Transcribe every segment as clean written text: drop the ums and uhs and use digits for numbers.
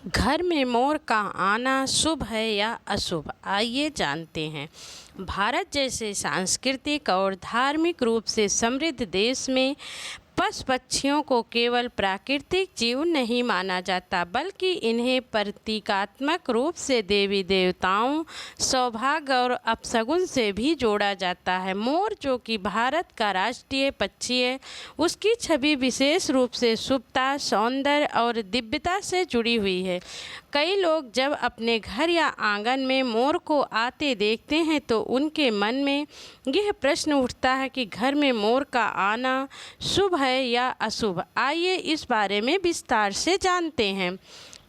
घर में मोर का आना शुभ है या अशुभ, आइए जानते हैं। भारत जैसे सांस्कृतिक और धार्मिक रूप से समृद्ध देश में पशु पक्षियों को केवल प्राकृतिक जीव नहीं माना जाता, बल्कि इन्हें प्रतीकात्मक रूप से देवी देवताओं, सौभाग्य और अपशगुन से भी जोड़ा जाता है। मोर, जो कि भारत का राष्ट्रीय पक्षी है, उसकी छवि विशेष रूप से शुभता, सौंदर्य और दिव्यता से जुड़ी हुई है। कई लोग जब अपने घर या आंगन में मोर को आते देखते हैं तो उनके मन में यह प्रश्न उठता है कि घर में मोर का आना शुभ है या अशुभ। आइए इस बारे में विस्तार से जानते हैं।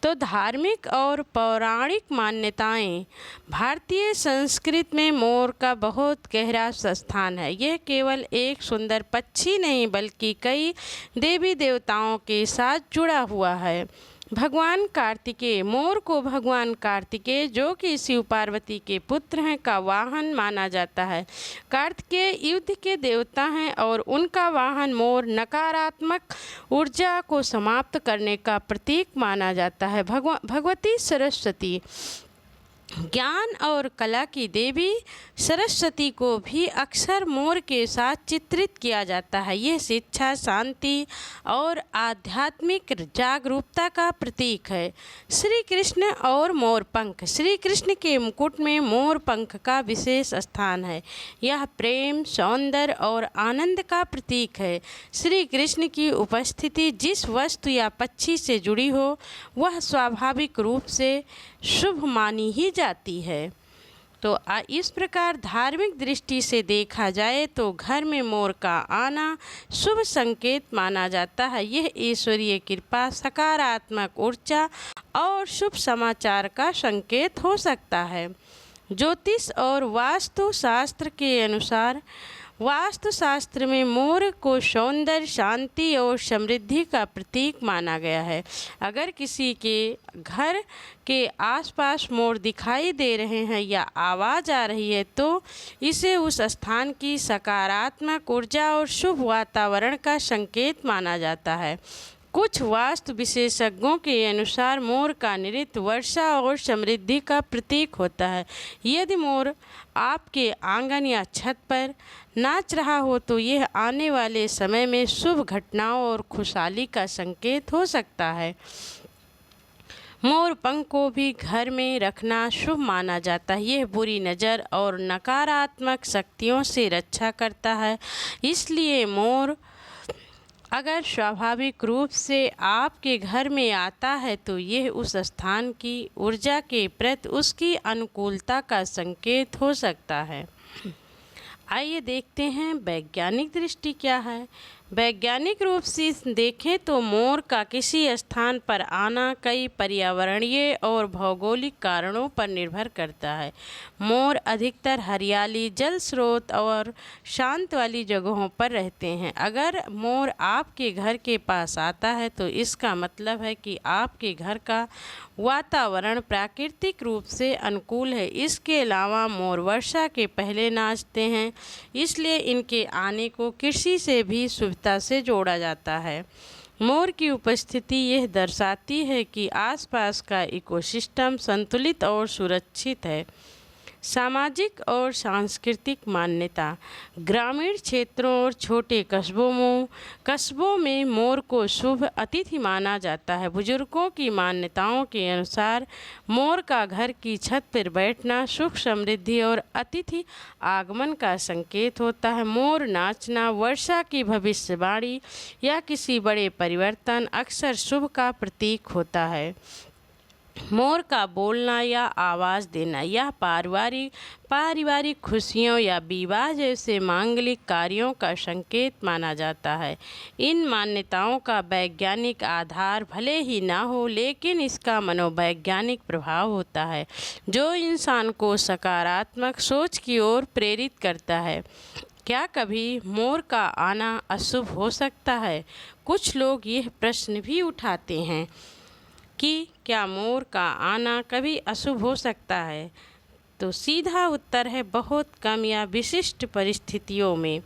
तो धार्मिक और पौराणिक मान्यताएं। भारतीय संस्कृति में मोर का बहुत गहरा स्थान है। यह केवल एक सुंदर पक्षी नहीं, बल्कि कई देवी देवताओं के साथ जुड़ा हुआ है। भगवान कार्तिकेय। मोर को भगवान कार्तिकेय, जो कि शिव पार्वती के पुत्र हैं, का वाहन माना जाता है। कार्तिकेय युद्ध के देवता हैं और उनका वाहन मोर नकारात्मक ऊर्जा को समाप्त करने का प्रतीक माना जाता है। भगवती सरस्वती, ज्ञान और कला की देवी सरस्वती को भी अक्सर मोर के साथ चित्रित किया जाता है। यह शिक्षा, शांति और आध्यात्मिक जागरूकता का प्रतीक है। श्री कृष्ण और मोर पंख। श्री कृष्ण के मुकुट में मोर पंख का विशेष स्थान है। यह प्रेम, सौंदर्य और आनंद का प्रतीक है। श्री कृष्ण की उपस्थिति जिस वस्तु या पक्षी से जुड़ी हो, वह स्वाभाविक रूप से शुभ मानी ही जाती है। तो इस प्रकार धार्मिक दृष्टि से देखा जाए तो घर में मोर का आना शुभ संकेत माना जाता है। यह ईश्वरीय कृपा, सकारात्मक ऊर्जा और शुभ समाचार का संकेत हो सकता है। ज्योतिष और वास्तु शास्त्र के अनुसार, वास्तुशास्त्र में मोर को सौंदर्य, शांति और समृद्धि का प्रतीक माना गया है। अगर किसी के घर के आसपास मोर दिखाई दे रहे हैं या आवाज़ आ रही है, तो इसे उस स्थान की सकारात्मक ऊर्जा और शुभ वातावरण का संकेत माना जाता है। कुछ वास्तु विशेषज्ञों के अनुसार मोर का नृत्य वर्षा और समृद्धि का प्रतीक होता है। यदि मोर आपके आंगन या छत पर नाच रहा हो तो यह आने वाले समय में शुभ घटनाओं और खुशहाली का संकेत हो सकता है। मोर पंख को भी घर में रखना शुभ माना जाता है। यह बुरी नज़र और नकारात्मक शक्तियों से रक्षा करता है। इसलिए मोर अगर स्वाभाविक रूप से आपके घर में आता है तो यह उस स्थान की ऊर्जा के प्रति उसकी अनुकूलता का संकेत हो सकता है। आइए देखते हैं वैज्ञानिक दृष्टि क्या है। वैज्ञानिक रूप से देखें तो मोर का किसी स्थान पर आना कई पर्यावरणीय और भौगोलिक कारणों पर निर्भर करता है। मोर अधिकतर हरियाली, जल स्रोत और शांत वाली जगहों पर रहते हैं। अगर मोर आपके घर के पास आता है तो इसका मतलब है कि आपके घर का वातावरण प्राकृतिक रूप से अनुकूल है। इसके अलावा मोर वर्षा के पहले नाचते हैं, इसलिए इनके आने को कृषि से भी शुभता से जोड़ा जाता है। मोर की उपस्थिति यह दर्शाती है कि आसपास का इकोसिस्टम संतुलित और सुरक्षित है। सामाजिक और सांस्कृतिक मान्यता। ग्रामीण क्षेत्रों और छोटे कस्बों में मोर को शुभ अतिथि माना जाता है। बुजुर्गों की मान्यताओं के अनुसार मोर का घर की छत पर बैठना सुख, समृद्धि और अतिथि आगमन का संकेत होता है। मोर नाचना वर्षा की भविष्यवाणी या किसी बड़े परिवर्तन, अक्सर शुभ का प्रतीक होता है। मोर का बोलना या आवाज़ देना यह पारिवारिक खुशियों या विवाह जैसे मांगलिक कार्यों का संकेत माना जाता है। इन मान्यताओं का वैज्ञानिक आधार भले ही ना हो, लेकिन इसका मनोवैज्ञानिक प्रभाव होता है जो इंसान को सकारात्मक सोच की ओर प्रेरित करता है। क्या कभी मोर का आना अशुभ हो सकता है? कुछ लोग यह प्रश्न भी उठाते हैं कि क्या मोर का आना कभी अशुभ हो सकता है? तो सीधा उत्तर है बहुत कम या विशिष्ट परिस्थितियों में।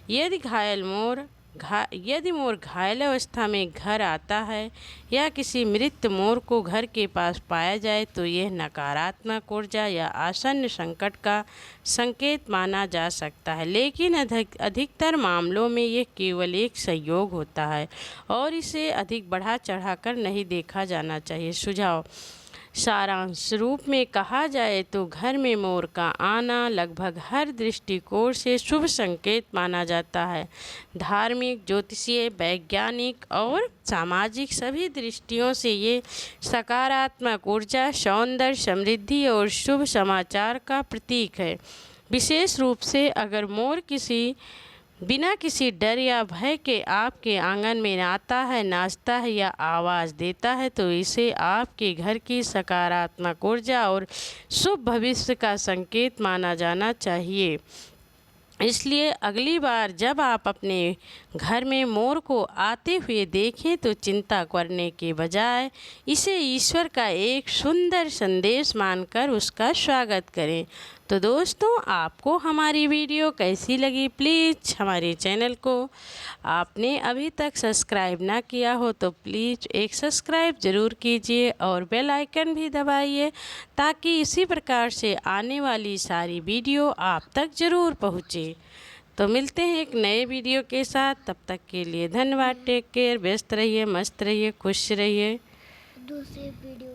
यदि घायल मोर यदि मोर घायल अवस्था में घर आता है या किसी मृत मोर को घर के पास पाया जाए तो यह नकारात्मक ऊर्जा या आसन्न संकट का संकेत माना जा सकता है, लेकिन अधिकतर मामलों में यह केवल एक संयोग होता है और इसे अधिक बढ़ा चढ़ाकर नहीं देखा जाना चाहिए। सुझाव: सारांश रूप में कहा जाए तो घर में मोर का आना लगभग हर दृष्टिकोण से शुभ संकेत माना जाता है। धार्मिक, ज्योतिषीय, वैज्ञानिक और सामाजिक सभी दृष्टियों से ये सकारात्मक ऊर्जा, सौंदर्य, समृद्धि और शुभ समाचार का प्रतीक है। विशेष रूप से अगर मोर बिना किसी डर या भय के आपके आंगन में आता है, नाचता है या आवाज़ देता है तो इसे आपके घर की सकारात्मक ऊर्जा और शुभ भविष्य का संकेत माना जाना चाहिए। इसलिए अगली बार जब आप अपने घर में मोर को आते हुए देखें तो चिंता करने के बजाय इसे ईश्वर का एक सुंदर संदेश मानकर उसका स्वागत करें। तो दोस्तों, आपको हमारी वीडियो कैसी लगी? प्लीज़ हमारे चैनल को आपने अभी तक सब्सक्राइब ना किया हो तो प्लीज़ एक सब्सक्राइब ज़रूर कीजिए और बेल आइकन भी दबाइए ताकि इसी प्रकार से आने वाली सारी वीडियो आप तक ज़रूर पहुँचे। तो मिलते हैं एक नए वीडियो के साथ, तब तक के लिए धन्यवाद। टेक केयर, व्यस्त रहिए, मस्त रहिए, खुश रहिए। दूसरे वीडियो